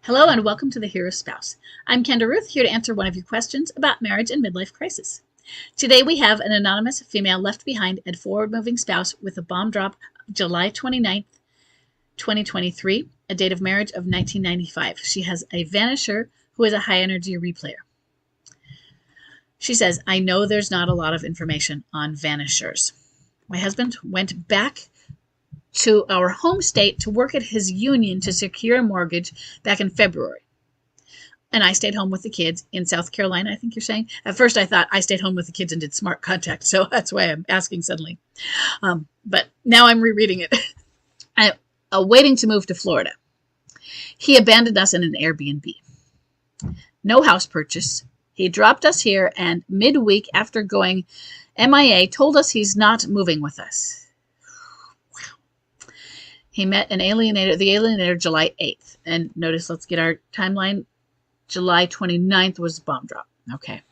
Hello and welcome to The Hero Spouse. I'm Kenda Ruth, here to answer one of your questions about marriage and midlife crisis. Today we have an anonymous female left behind and forward-moving spouse with a bomb drop July 29th, 2023, a date of marriage of 1995. She has a Vanisher who is a high-energy replayer. She says, I know there's not a lot of information on Vanishers. My husband went back to our home state to work at his union to secure a mortgage back in February. And I stayed home with the kids in South Carolina, I think you're saying. At first I thought I stayed home with the kids and did smart contact, so that's why I'm asking suddenly. But now I'm rereading it. I'm waiting to move to Florida. He abandoned us in an Airbnb. No house purchase. He dropped us here and midweek after going MIA told us he's not moving with us. He met the alienator July 8th. And notice, let's get our timeline. July 29th was the bomb drop. Okay.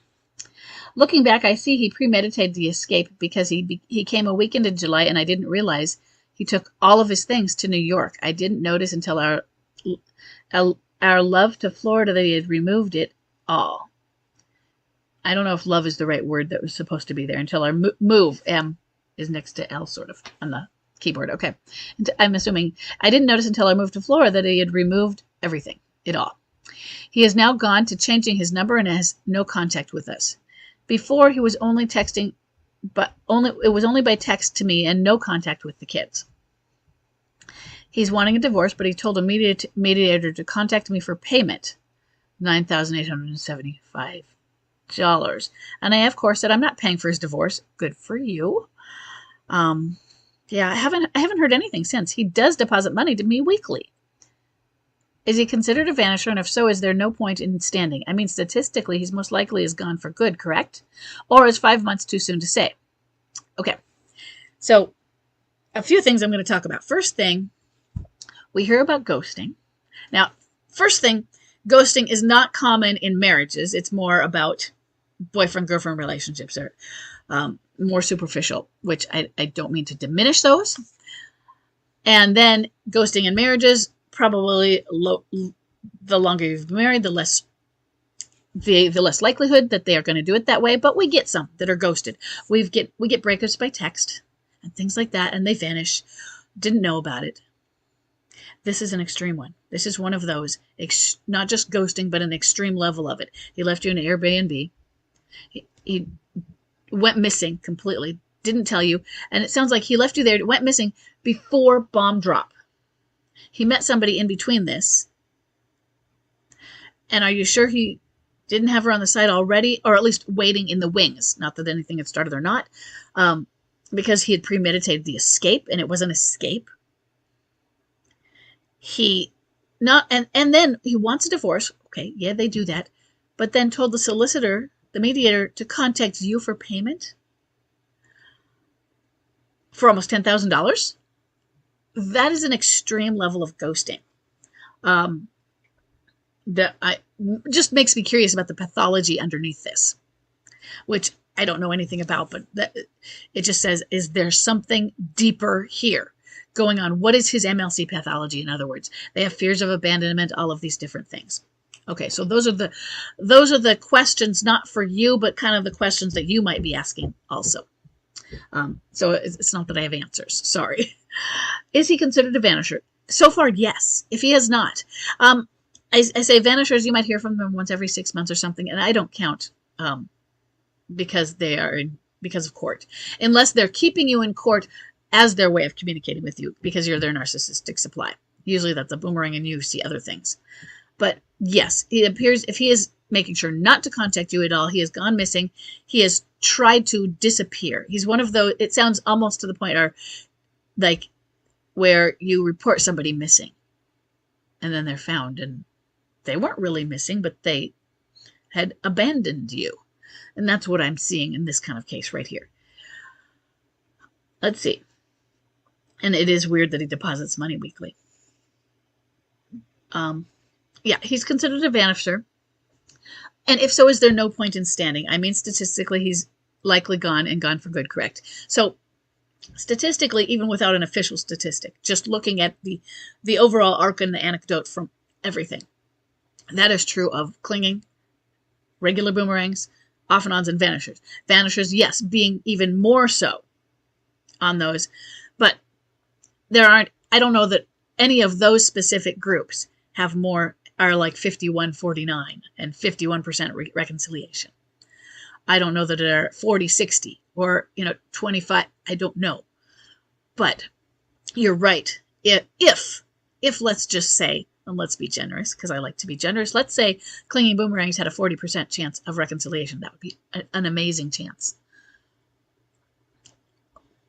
Looking back, I see he premeditated the escape because he came a week into July and I didn't realize he took all of his things to New York. I didn't notice until our love to Florida that he had removed it all. I don't know if love is the right word that was supposed to be there until our move. M is next to L sort of on the keyboard. Okay. I'm assuming I didn't notice until I moved to Florida that he had removed everything, it all. He has now gone to changing his number and has no contact with us. Before he was only texting, but it was only by text to me and no contact with the kids. He's wanting a divorce, but he told a mediator to contact me for payment, $9,875. And I, of course, said I'm not paying for his divorce. Good for you. Yeah, I haven't heard anything since. He does deposit money to me weekly. Is he considered a vanisher? And if so, is there no point in standing? I mean, statistically, he's most likely is gone for good, correct? Or is 5 months too soon to say? Okay, so a few things I'm going to talk about. First thing, we hear about ghosting. Now, first thing, ghosting is not common in marriages. It's more about boyfriend-girlfriend relationships or more superficial, which I don't mean to diminish those. And then ghosting in marriages, probably the longer you've been married, the less likelihood that they are going to do it that way. But we get some that are ghosted. We get breakups by text and things like that, and they vanish. Didn't know about it. This is an extreme one. This is one of those, not just ghosting, but an extreme level of it. He left you in an Airbnb. He went missing completely, didn't tell you, and it sounds like he left you there, went missing before bomb drop. He met somebody in between this, and are you sure he didn't have her on the side already, or at least waiting in the wings? Not that anything had started or not, because he had premeditated the escape, and it was an escape. And then he wants a divorce. Okay, yeah, they do that, but then told the solicitor, the mediator, to contact you for payment for almost $10,000. That is an extreme level of ghosting. That just makes me curious about the pathology underneath this, which I don't know anything about, but it just says, is there something deeper here going on? What is his MLC pathology? In other words, they have fears of abandonment, all of these different things. Okay, so those are the questions, not for you, but kind of the questions that you might be asking also. So it's not that I have answers. Sorry. Is he considered a vanisher? So far, yes. If he has not, I say vanishers, you might hear from them once every 6 months or something, and I don't count because of court, unless they're keeping you in court as their way of communicating with you because you're their narcissistic supply. Usually that's a boomerang, and you see other things. But yes, it appears if he is making sure not to contact you at all, he has gone missing. He has tried to disappear. He's one of those, it sounds almost to the point like where you report somebody missing and then they're found and they weren't really missing, but they had abandoned you. And that's what I'm seeing in this kind of case right here. Let's see. And it is weird that he deposits money weekly. Yeah, he's considered a vanisher. And if so, is there no point in standing? I mean, statistically, he's likely gone and gone for good, correct? So statistically, even without an official statistic, just looking at the overall arc and the anecdote from everything, That is true of clinging, regular boomerangs, off and ons, and vanishers. Vanishers, yes, being even more so on those. But I don't know that any of those specific groups have more, are like 51-49 and 51% reconciliation. I don't know that they're 40-60 or 25. I don't know. But you're right. If let's just say, and let's be generous because I like to be generous, let's say clinging boomerangs had a 40% chance of reconciliation. That would be an amazing chance.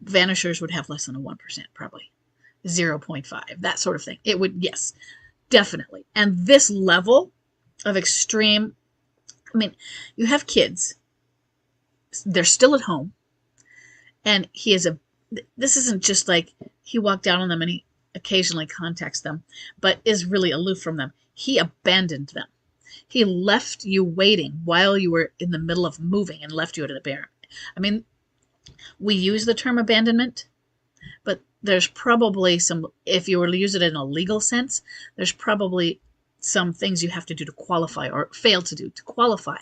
Vanishers would have less than a 1%, probably 0.5, that sort of thing. It would, yes, definitely. And this level of extreme, I mean, you have kids, they're still at home, and this isn't just like he walked out on them and he occasionally contacts them, but is really aloof from them. He abandoned them. He left you waiting while you were in the middle of moving and left you at a bear. I mean, we use the term abandonment, but there's probably some, if you were to use it in a legal sense, there's probably some things you have to do to qualify or fail to do to qualify.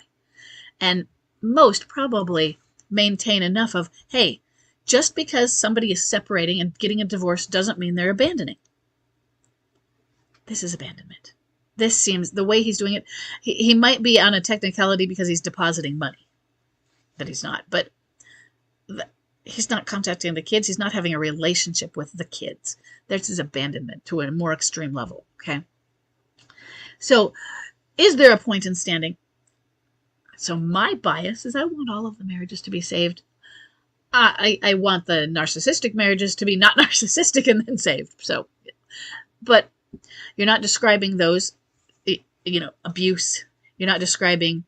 And most probably maintain enough of, hey, just because somebody is separating and getting a divorce doesn't mean they're abandoning. This is abandonment. This seems, the way he's doing it, he might be on a technicality because he's depositing money. That he's not. But he's not contacting the kids. He's not having a relationship with the kids. This is abandonment to a more extreme level. Okay. So is there a point in standing? So my bias is I want all of the marriages to be saved. I want the narcissistic marriages to be not narcissistic and then saved. So, but you're not describing those, abuse. You're not describing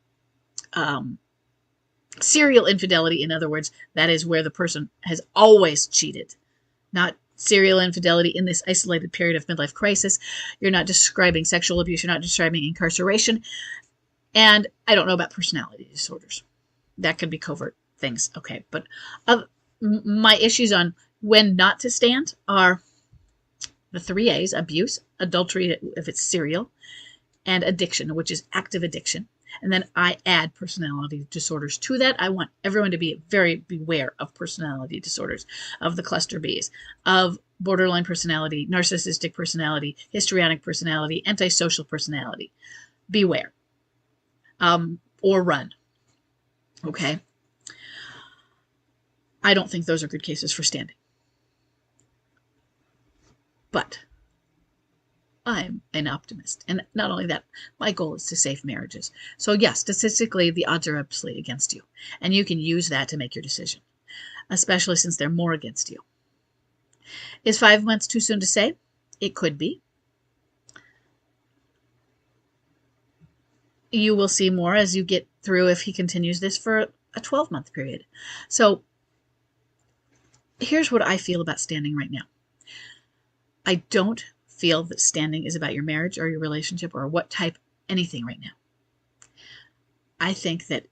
serial infidelity. In other words, that is where the person has always cheated, not serial infidelity in this isolated period of midlife crisis. You're not describing sexual abuse. You're not describing incarceration. And I don't know about personality disorders. That could be covert things. Okay. But my issues on when not to stand are the 3 A's: abuse, adultery if it's serial, and addiction, which is active addiction. And then I add personality disorders to that. I want everyone to be very beware of personality disorders, of the cluster Bs, of borderline personality, narcissistic personality, histrionic personality, antisocial personality. Beware. Or run. Okay? I don't think those are good cases for standing. But I'm an optimist. And not only that, my goal is to save marriages. So yes, statistically, the odds are absolutely against you. And you can use that to make your decision, especially since they're more against you. Is 5 months too soon to say? It could be. You will see more as you get through if he continues this for a 12-month period. So here's what I feel about standing right now. I don't feel that standing is about your marriage or your relationship or what type, anything right now. I think that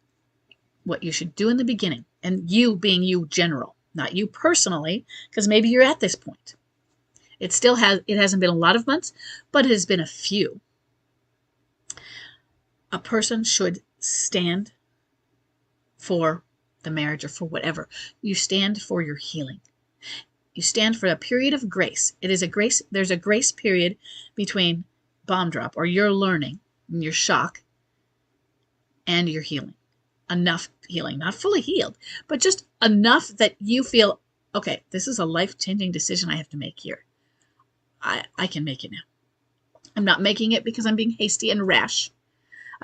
what you should do in the beginning, and you being you general, not you personally, because maybe you're at this point. It hasn't been a lot of months, but it has been a few. A person should stand for the marriage or for whatever. You stand for your healing. You stand for a period of grace. It is a grace. There's a grace period between bomb drop or your learning and your shock and your healing. Enough healing, not fully healed, but just enough that you feel, okay, this is a life-changing decision I have to make here. I can make it now. I'm not making it because I'm being hasty and rash.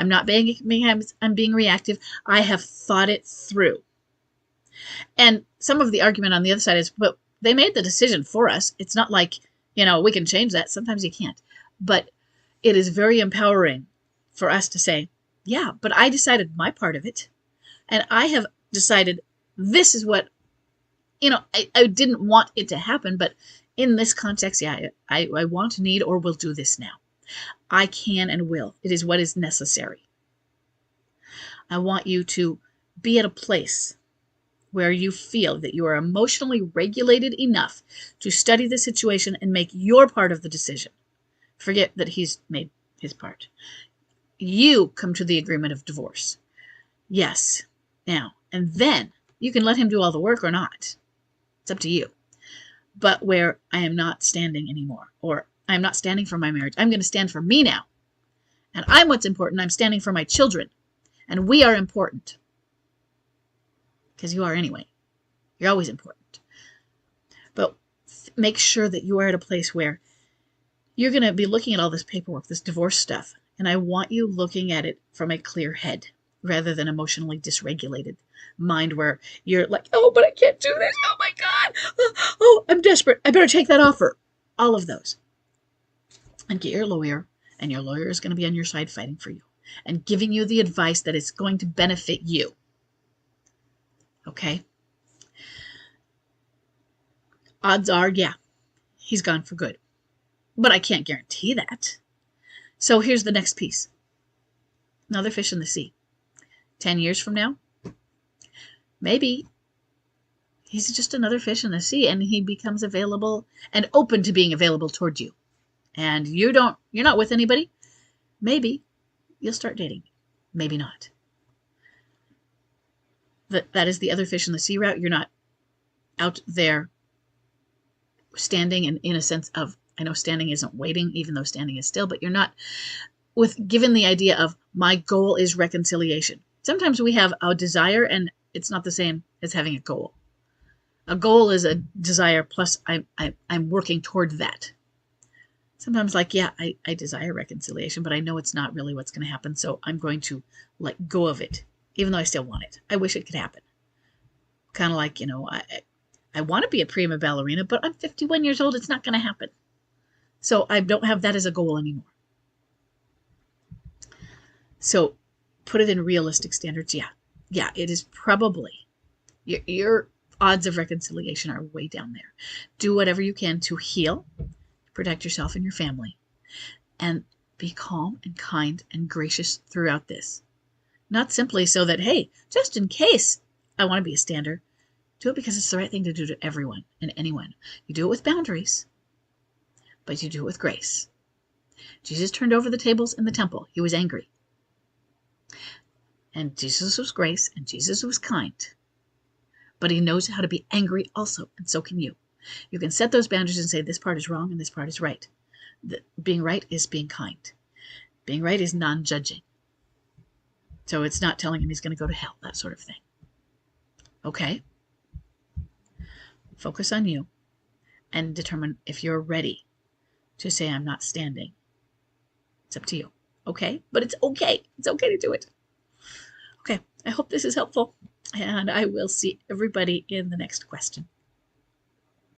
I'm being reactive. I have thought it through. And some of the argument on the other side is, but they made the decision for us. It's not like, we can change that. Sometimes you can't. But it is very empowering for us to say, yeah, but I decided my part of it. And I have decided this is what, I didn't want it to happen. But in this context, yeah, I want, need, or will do this now. I can and will. It is what is necessary. I want you to be at a place where you feel that you are emotionally regulated enough to study the situation and make your part of the decision. Forget that he's made his part. you come to the agreement of divorce. Yes. Now, and then you can let him do all the work or not. It's up to you. But where I am not standing anymore, or I'm not standing for my marriage, I'm going to stand for me now. And I'm what's important. I'm standing for my children. And we are important. Because you are anyway. You're always important. But make sure that you are at a place where you're going to be looking at all this paperwork, this divorce stuff. And I want you looking at it from a clear head rather than emotionally dysregulated mind where you're like, oh, but I can't do this. Oh my God. Oh, I'm desperate. I better take that offer. All of those. And get your lawyer, and your lawyer is going to be on your side fighting for you and giving you the advice that is going to benefit you. Okay? Odds are, yeah, he's gone for good. But I can't guarantee that. So here's the next piece. Another fish in the sea. 10 years from now, maybe he's just another fish in the sea and he becomes available and open to being available toward you. And you're not with anybody. Maybe you'll start dating. Maybe not. That is the other fish in the sea route. You're not out there standing in a sense of, I know standing isn't waiting, even though standing is still, but you're not given the idea of my goal is reconciliation. Sometimes we have a desire and it's not the same as having a goal. A goal is a desire plus I'm working toward that. Sometimes like, yeah, I desire reconciliation, but I know it's not really what's going to happen, so I'm going to let go of it, even though I still want it. I wish it could happen. Kind of like, I want to be a prima ballerina, but I'm 51 years old. It's not going to happen. So I don't have that as a goal anymore. So put it in realistic standards. Yeah, it is probably your odds of reconciliation are way down there. Do whatever you can to heal, protect yourself and your family, and be calm and kind and gracious throughout this. Not simply so that, hey, just in case I want to be a stander. Do it because it's the right thing to do to everyone and anyone. You do it with boundaries, but you do it with grace. Jesus turned over the tables in the temple. He was angry. And Jesus was grace and Jesus was kind. But he knows how to be angry also, and so can you. You can set those boundaries and say this part is wrong and this part is right. Being right is being kind. Being right is non-judging. So it's not telling him he's going to go to hell, that sort of thing. Okay? Focus on you and determine if you're ready to say I'm not standing. It's up to you. Okay? But it's okay. It's okay to do it. Okay. I hope this is helpful. And I will see everybody in the next question.